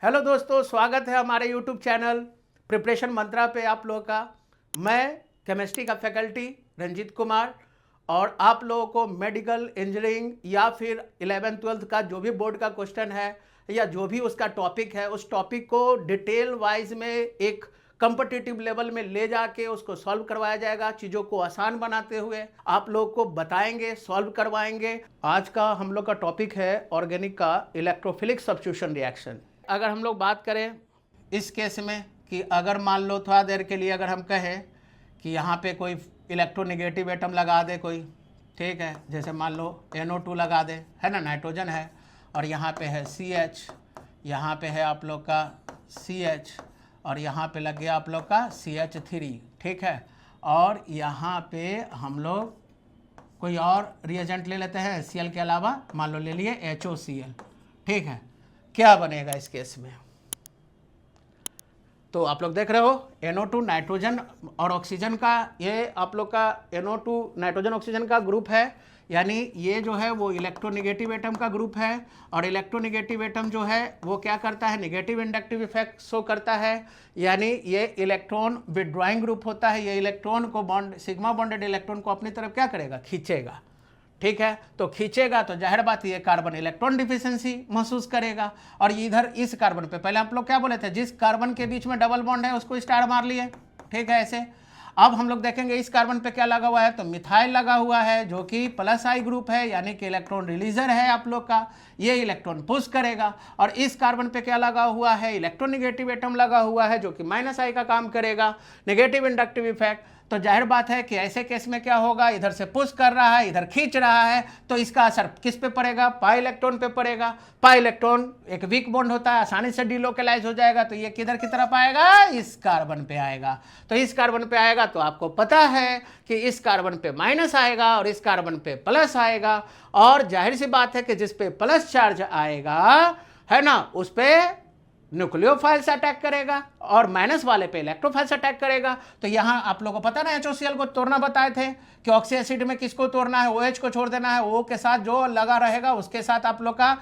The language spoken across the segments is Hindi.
हेलो दोस्तों, स्वागत है हमारे यूट्यूब चैनल प्रिपरेशन मंत्रा पे आप लोगों का। मैं केमिस्ट्री का फैकल्टी रंजीत कुमार और आप लोगों को मेडिकल इंजीनियरिंग या फिर 11th-12th का जो भी बोर्ड का क्वेश्चन है या जो भी उसका टॉपिक है उस टॉपिक को डिटेल वाइज में एक कम्पिटिटिव लेवल में ले जाके उसको सॉल्व करवाया जाएगा। चीज़ों को आसान बनाते हुए आप लोग को बताएंगे, सॉल्व करवाएंगे। आज का हम लोग का टॉपिक है ऑर्गेनिक का इलेक्ट्रोफिलिक सब्स्टिट्यूशन रिएक्शन। अगर हम लोग बात करें इस केस में कि अगर मान लो थोड़ा देर के लिए अगर हम कहें कि यहाँ पे कोई इलेक्ट्रोनेगेटिव एटम लगा दे कोई, ठीक है, जैसे मान लो NO2 लगा दे, है ना, नाइट्रोजन है, और यहाँ पे है CH, यहाँ पे है आप लोग का CH, और यहाँ पे लग गया आप लोग का CH3, ठीक है। और यहाँ पे हम लोग कोई और रिएजेंट ले लेते हैं HCl के अलावा, मान लो ले लिए HOCl, ठीक है। क्या बनेगा इस केस में? तो आप लोग देख रहे हो NO2 नाइट्रोजन और ऑक्सीजन का, ये आप लोग का NO2 नाइट्रोजन ऑक्सीजन का ग्रुप है, यानी ये जो है वो इलेक्ट्रोनेगेटिव एटम का ग्रुप है। और इलेक्ट्रोनेगेटिव एटम जो है वो क्या करता है, नेगेटिव इंडक्टिव इफेक्ट शो करता है, यानी ये इलेक्ट्रॉन विड्रॉइंग ग्रुप होता है। ये इलेक्ट्रॉन को बॉन्ड, सिग्मा बॉन्डेड इलेक्ट्रॉन को अपनी तरफ क्या करेगा, खींचेगा, ठीक है। तो खींचेगा तो जाहिर बात ये कार्बन इलेक्ट्रॉन डिफिशिएंसी महसूस करेगा। और इधर इस कार्बन पे पहले आप लोग क्या बोले थे, जिस कार्बन के बीच में डबल बॉन्ड है उसको स्टार मार लिए, ठीक है, ऐसे। अब हम लोग देखेंगे इस कार्बन पे क्या लगा हुआ है, तो मिथाइल लगा हुआ है जो कि प्लस आई ग्रुप है, यानी कि इलेक्ट्रॉन रिलीजर है आप लोग का, ये इलेक्ट्रॉन पुश करेगा। और इस कार्बन पे क्या लगा हुआ है, इलेक्ट्रोनेगेटिव एटम लगा हुआ है जो कि माइनस आई का काम करेगा, नेगेटिव इंडक्टिव इफेक्ट। तो जाहिर बात है कि ऐसे केस में क्या होगा, इधर से पुश कर रहा है, इधर खींच रहा है, तो इसका असर किस पे पड़ेगा, पाई इलेक्ट्रॉन पे पड़ेगा। पाई इलेक्ट्रॉन एक वीक बॉन्ड होता है, आसानी से डिलोकलाइज हो जाएगा, तो ये किधर की तरफ आएगा, इस कार्बन पे आएगा। तो इस कार्बन पे आएगा तो आपको पता है कि इस कार्बन पे माइनस आएगा और इस कार्बन पे प्लस आएगा। और जाहिर सी बात है कि जिस पे प्लस चार्ज आएगा, है ना, उस पे न्यूक्लियोफाइल्स अटैक करेगा और माइनस वाले पे इलेक्ट्रोफाइल्स अटैक करेगा। तो यहाँ आप लोगों को पता ना HOCl को तोड़ना बताए थे कि ऑक्सी एसिड में किसको तोड़ना है, OH को छोड़ देना है, O के साथ जो लगा रहेगा उसके साथ आप लोग का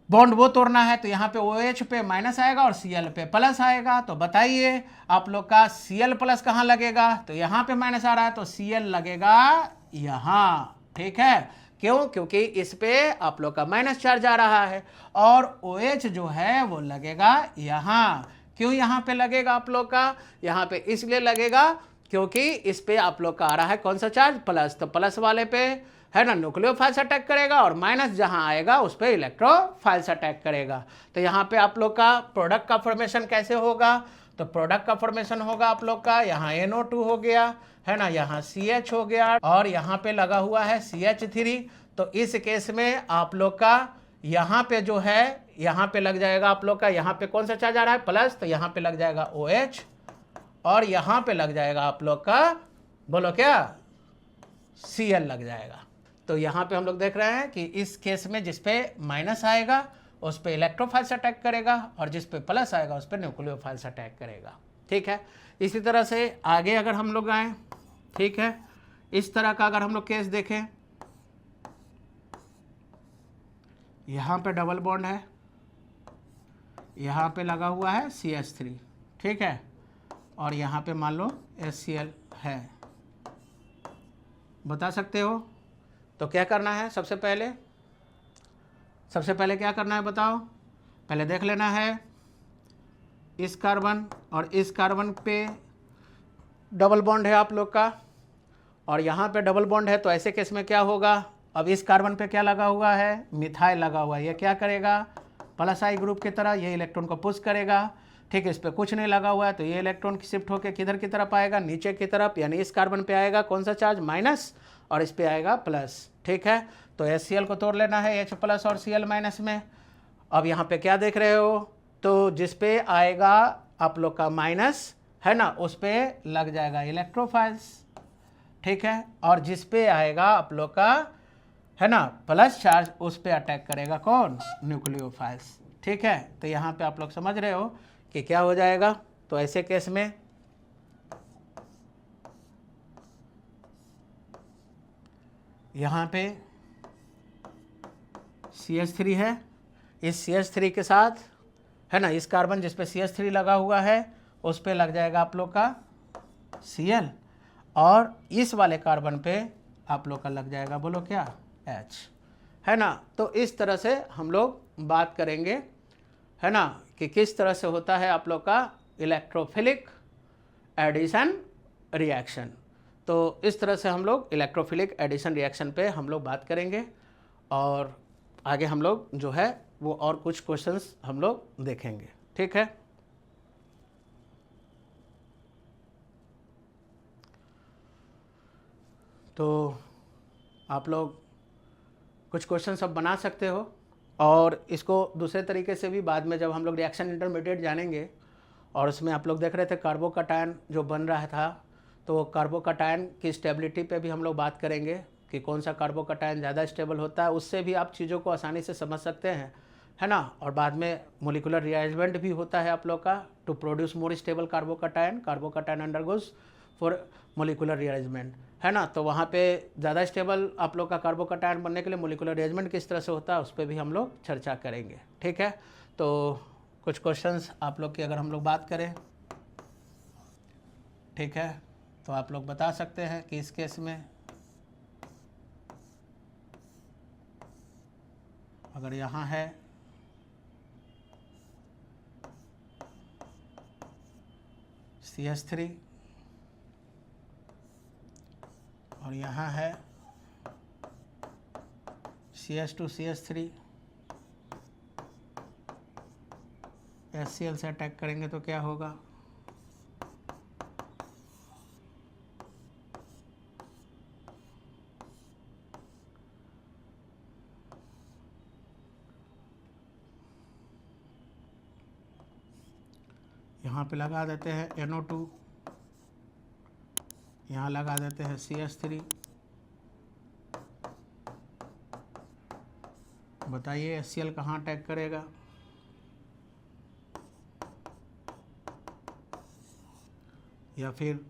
बॉन्ड वो तोड़ना है। तो यहाँ पे OH पे माइनस आएगा और Cl पे प्लस आएगा। तो बताइए आप लोग का Cl प्लस कहाँ लगेगा, तो यहाँ पे माइनस आ रहा है तो Cl लगेगा यहाँ, ठीक है। क्यों? क्योंकि इस पे आप लोग का माइनस चार्ज आ रहा है। और OH जो है वो लगेगा यहाँ। क्यों यहाँ पे लगेगा आप लोग का, यहाँ पे इसलिए लगेगा क्योंकि इस पे आप लोग का आ रहा है कौन सा चार्ज, प्लस। तो प्लस वाले पे, है ना, न्यूक्लियोफाइल्स अटैक करेगा और माइनस जहाँ आएगा उस पर इलेक्ट्रोफाइल्स अटैक करेगा। तो यहाँ पे आप लोग का प्रोडक्ट का फॉर्मेशन कैसे होगा, तो प्रोडक्ट का फॉर्मेशन होगा आप लोग का, यहाँ NO2 हो गया, है ना, यहाँ CH हो गया और यहाँ पे लगा हुआ है CH3। तो इस केस में आप लोग का यहाँ पे जो है, यहाँ पे लग जाएगा आप लोग का, यहाँ पे कौन सा चार्ज आ रहा है, प्लस, तो यहाँ पे लग जाएगा OH और यहाँ पे लग जाएगा आप लोग का, बोलो क्या, Cl लग जाएगा। तो यहाँ पे हम लोग देख रहे हैं कि इस केस में जिस पे माइनस आएगा उस पे इलेक्ट्रोफाइल्स अटैक करेगा और जिस पे प्लस आएगा उस पे न्यूक्लियोफाइल्स अटैक करेगा, ठीक है। इसी तरह से आगे अगर हम लोग आए, ठीक है, इस तरह का अगर हम लोग केस देखें, यहाँ पे डबल बॉन्ड है, यहाँ पे लगा हुआ है CH3, ठीक है, और यहाँ पे मान लो HCl है, बता सकते हो। तो क्या करना है, सबसे पहले क्या करना है बताओ, पहले देख लेना है इस कार्बन और इस कार्बन पे डबल बॉन्ड है आप लोग का और यहाँ पे डबल बॉन्ड है। तो ऐसे केस में क्या होगा, अब इस कार्बन पे क्या लगा हुआ है, मिथाइल लगा हुआ है, ये क्या करेगा, प्लस आई ग्रुप की तरह ये इलेक्ट्रॉन को पुश करेगा, ठीक है। इस पे कुछ नहीं लगा हुआ है तो ये इलेक्ट्रॉन की शिफ्ट होकर किधर की तरफ आएगा, नीचे की तरफ, यानी इस कार्बन पे आएगा कौन सा चार्ज, माइनस, और इस पे आएगा प्लस, ठीक है। तो HCl को तोड़ लेना है H प्लस और Cl माइनस में। अब यहाँ पे क्या देख रहे हो, तो जिस पे आएगा आप लोग का माइनस, है ना, उस पे लग जाएगा इलेक्ट्रोफाइल्स, ठीक है, और जिस पे आएगा आप लोग का, है ना, प्लस चार्ज, उस पे अटैक करेगा कौन, न्यूक्लियोफाइल्स, ठीक है। तो यहाँ पे आप लोग समझ रहे हो कि क्या हो जाएगा। तो ऐसे केस में यहाँ पे CH3 है, इस CH3 के साथ, है ना। इस कार्बन जिस पे CH3 लगा हुआ है उस पे लग जाएगा आप लोग का Cl, और इस वाले कार्बन पे आप लोग का लग जाएगा, बोलो क्या, H, है ना। तो इस तरह से हम लोग बात करेंगे, है ना, कि किस तरह से होता है आप लोग का इलेक्ट्रोफिलिक एडिशन रिएक्शन। तो इस तरह से हम लोग इलेक्ट्रोफिलिक एडिशन रिएक्शन पे हम लोग बात करेंगे, और आगे हम लोग जो है वो और कुछ क्वेश्चंस हम लोग देखेंगे, ठीक है। तो आप लोग कुछ क्वेश्चन सब बना सकते हो, और इसको दूसरे तरीके से भी बाद में जब हम लोग रिएक्शन इंटरमीडिएट जानेंगे, और उसमें आप लोग देख रहे थे कार्बोकटायन जो बन रहा था, तो कार्बोकटायन की स्टेबिलिटी पे भी हम लोग बात करेंगे कि कौन सा कार्बोकटायन ज़्यादा स्टेबल होता है। उससे भी आप चीज़ों को आसानी से समझ सकते हैं, है ना। और बाद में मोलिकुलर रिअरेंजमेंट भी होता है आप लोग का to produce more stable carbocation undergoes for molecular rearrangement, है ना। तो वहाँ पे ज़्यादा स्टेबल आप लोग का कार्बोकटायन बनने के लिए मोलिकुलर रिअरेंजमेंट किस तरह से होता है उस पर भी हम लोग चर्चा करेंगे, ठीक है। तो कुछ क्वेश्चंस आप लोग की अगर हम लोग बात करें, ठीक है, तो आप लोग बता सकते हैं कि इस केस में अगर यहाँ है CH3 और यहाँ है CH2 CH3, HCl से अटैक करेंगे तो क्या होगा, यहाँ पे लगा देते हैं NO2, यहाँ लगा देते हैं CH3, बताइए HCl कहाँ अटैक करेगा, या फिर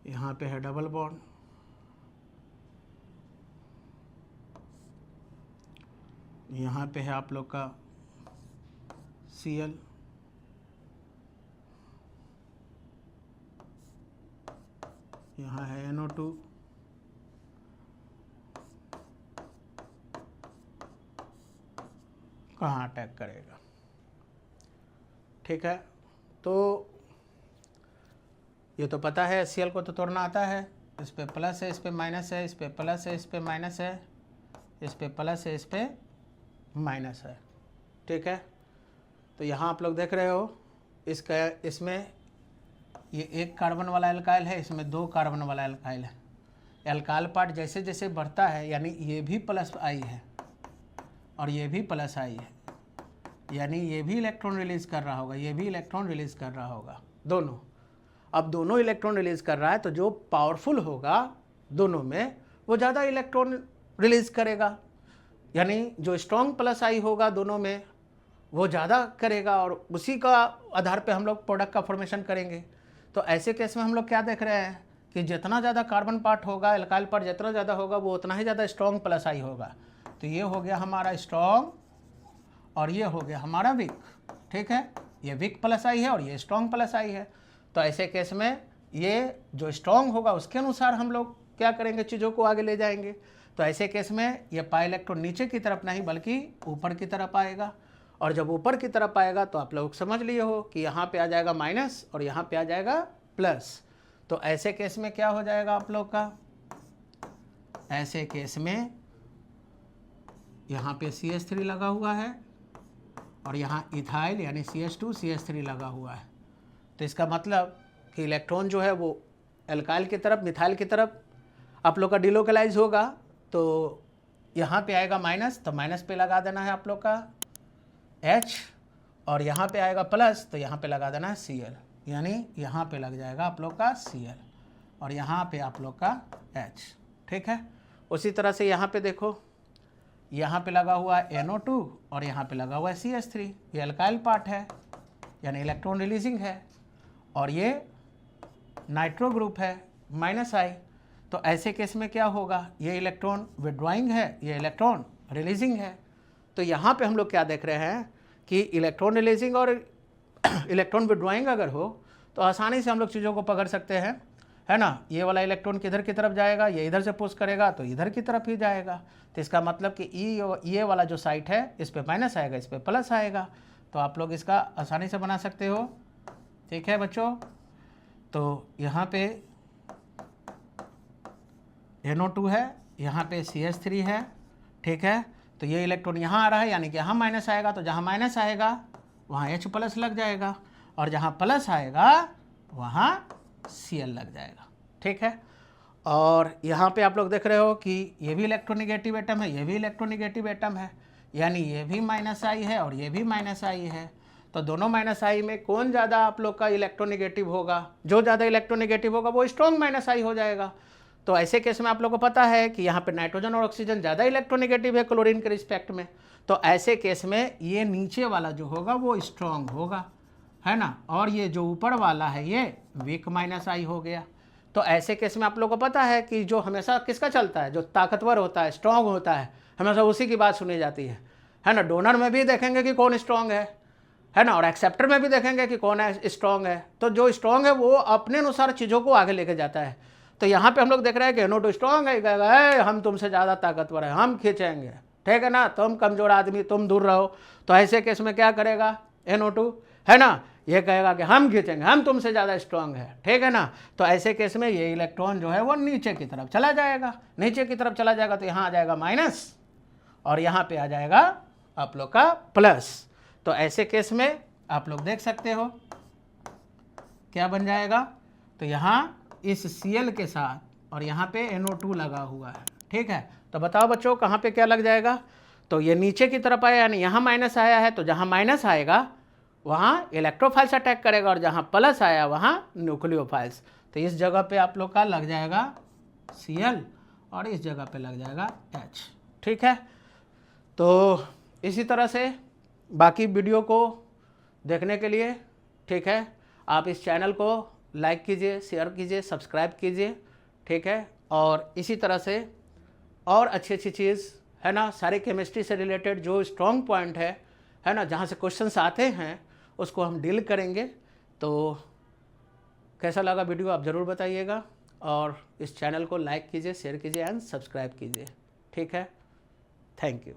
यहाँ पे है डबल बॉन्ड, यहाँ पे है आप लोग का Cl, यहाँ है NO2, कहाँ अटैक करेगा, ठीक है। तो ये तो पता है HCl को तो तोड़ना आता है, इस पे प्लस है, इस पे माइनस है, इस पे प्लस है, इस पे माइनस है, इस पे प्लस है, इस पे माइनस है, ठीक है। तो यहाँ आप लोग देख रहे हो इसका, इसमें ये एक कार्बन वाला एल्काइल है, इसमें दो कार्बन वाला एल्काइल है। एल्काइल पार्ट जैसे जैसे बढ़ता है, यानी ये भी प्लस आई है और ये भी प्लस आई है, यानी ये भी इलेक्ट्रॉन रिलीज कर रहा होगा, ये भी इलेक्ट्रॉन रिलीज कर रहा होगा, दोनों। अब दोनों इलेक्ट्रॉन रिलीज कर रहा है, तो जो पावरफुल होगा दोनों में वो ज़्यादा इलेक्ट्रॉन रिलीज करेगा, यानी जो स्ट्रॉन्ग प्लस आई होगा दोनों में वो ज़्यादा करेगा, और उसी का आधार पे हम लोग प्रोडक्ट का फॉर्मेशन करेंगे। तो ऐसे केस में हम लोग क्या देख रहे हैं कि जितना ज़्यादा कार्बन पार्ट होगा, एल्काइल पार्ट जितना ज़्यादा होगा, वो उतना ही ज़्यादा स्ट्रॉन्ग प्लस आई होगा। तो ये हो गया हमारा स्ट्रॉन्ग और ये हो गया हमारा वीक, ठीक है। ये वीक प्लस आई है और ये स्ट्रॉन्ग प्लस आई है। तो ऐसे केस में ये जो स्ट्रॉन्ग होगा उसके अनुसार हम लोग क्या करेंगे, चीज़ों को आगे ले जाएंगे। तो ऐसे केस में ये पाई इलेक्ट्रॉन नीचे की तरफ नहीं बल्कि ऊपर की तरफ आएगा, और जब ऊपर की तरफ आएगा तो आप लोग समझ लिए हो कि यहाँ पे आ जाएगा माइनस और यहाँ पे आ जाएगा प्लस। तो ऐसे केस में क्या हो जाएगा आप लोग का, ऐसे केस में यहाँ पे CH3 लगा हुआ है और यहाँ इथाइल यानी CH2 CH3 लगा हुआ है। तो इसका मतलब कि इलेक्ट्रॉन जो है वो एल्काइल की तरफ, मिथाइल की तरफ आप लोग का डिलोकलाइज होगा, तो यहाँ पे आएगा माइनस, तो माइनस पे लगा देना है आप लोग का H, और यहाँ पे आएगा प्लस तो यहाँ पे लगा देना है Cl, यानी यहाँ पे लग जाएगा आप लोग का Cl और यहाँ पे आप लोग का H, ठीक है। उसी तरह से यहाँ पे देखो, यहाँ पे लगा हुआ है NO2 और यहाँ पे लगा हुआ है CH3, ये अल्काइल पार्ट है यानी इलेक्ट्रॉन रिलीजिंग है, और ये नाइट्रो ग्रुप है माइनस आई। तो ऐसे केस में क्या होगा, ये इलेक्ट्रॉन विड्रॉइंग है, ये इलेक्ट्रॉन रिलीजिंग है। तो यहाँ पे हम लोग क्या देख रहे हैं कि इलेक्ट्रॉन रिलीजिंग और इलेक्ट्रॉन विड्रॉइंग अगर हो तो आसानी से हम लोग चीज़ों को पकड़ सकते हैं, है ना। ये वाला इलेक्ट्रॉन किधर की तरफ जाएगा, ये इधर से पुश करेगा तो इधर की तरफ ही जाएगा। तो इसका मतलब कि ये वाला जो साइट है इस पे माइनस आएगा, इस पे प्लस आएगा। तो आप लोग इसका आसानी से बना सकते हो, ठीक है बच्चों। तो यहाँ पे NO2 है, यहाँ पे CH3 है, ठीक है। तो ये इलेक्ट्रॉन यहाँ आ रहा है, यानी कि यहाँ माइनस आएगा, तो जहाँ माइनस आएगा वहाँ H+ लग जाएगा, और जहाँ प्लस आएगा वहाँ Cl लग जाएगा, ठीक है। और यहाँ पे आप लोग देख रहे हो कि ये भी इलेक्ट्रोनिगेटिव एटम है, ये भी इलेक्ट्रोनिगेटिव एटम है, यानी ये भी -I है और ये भी -I है। तो दोनों -I में कौन ज़्यादा आप लोग का इलेक्ट्रोनिगेटिव होगा, जो ज़्यादा इलेक्ट्रोनिगेटिव होगा वो स्ट्रॉन्ग -I हो जाएगा। तो ऐसे केस में आप लोग को पता है कि यहाँ पे नाइट्रोजन और ऑक्सीजन ज़्यादा इलेक्ट्रोनिगेटिव है क्लोरीन के रिस्पेक्ट में। तो ऐसे केस में ये नीचे वाला जो होगा वो स्ट्रॉन्ग होगा, है ना, और ये जो ऊपर वाला है ये वीक -I हो गया। तो ऐसे केस में आप लोग को पता है कि जो हमेशा किसका चलता है, जो ताकतवर होता है, स्ट्रॉन्ग होता है, हमेशा उसी की बात सुनी जाती है ना। डोनर में भी देखेंगे कि कौन स्ट्रॉन्ग है ना, और एक्सेप्टर में भी देखेंगे कि कौन है स्ट्रॉन्ग है। तो जो स्ट्रॉन्ग है वो अपने अनुसार चीज़ों को आगे लेके जाता है। तो यहाँ पे हम लोग देख रहे हैं कि NO2 स्ट्रॉन्ग है, कहेगा हम तुमसे ज़्यादा ताकतवर है, हम खींचेंगे, ठीक है ना, तुम कमज़ोर आदमी, तुम दूर रहो। तो ऐसे केस में क्या करेगा NO2, है ना, ये कहेगा कि हम खींचेंगे, हम तुमसे ज़्यादा स्ट्रॉन्ग है, ठीक है ना। तो ऐसे केस में ये इलेक्ट्रॉन जो है वो नीचे की तरफ चला जाएगा, नीचे की तरफ चला जाएगा। तो यहाँ आ जाएगा माइनस और यहाँ पे आ जाएगा आप लोग का प्लस। तो ऐसे केस में आप लोग देख सकते हो क्या बन जाएगा। तो यहाँ इस Cl के साथ और यहाँ पे NO2 लगा हुआ है, ठीक है। तो बताओ बच्चों कहाँ पे क्या लग जाएगा। तो ये नीचे की तरफ आया, यानी यहाँ माइनस आया है, तो जहाँ माइनस आएगा वहाँ इलेक्ट्रोफाइल्स अटैक करेगा, और जहाँ प्लस आया वहाँ न्यूक्लियोफाइल्स। तो इस जगह पे आप लोग का लग जाएगा Cl और इस जगह पे लग जाएगा H, ठीक है। तो इसी तरह से बाकी वीडियो को देखने के लिए, ठीक है, आप इस चैनल को लाइक कीजिए, शेयर कीजिए, सब्सक्राइब कीजिए, ठीक है। और इसी तरह से और अच्छी अच्छी चीज़, है ना, सारे केमिस्ट्री से रिलेटेड जो स्ट्रॉन्ग पॉइंट है ना, जहाँ से क्वेश्चंस आते हैं उसको हम डील करेंगे। तो कैसा लगा वीडियो आप ज़रूर बताइएगा, और इस चैनल को लाइक कीजिए, शेयर कीजिए एंड सब्सक्राइब कीजिए, ठीक है। Thank you.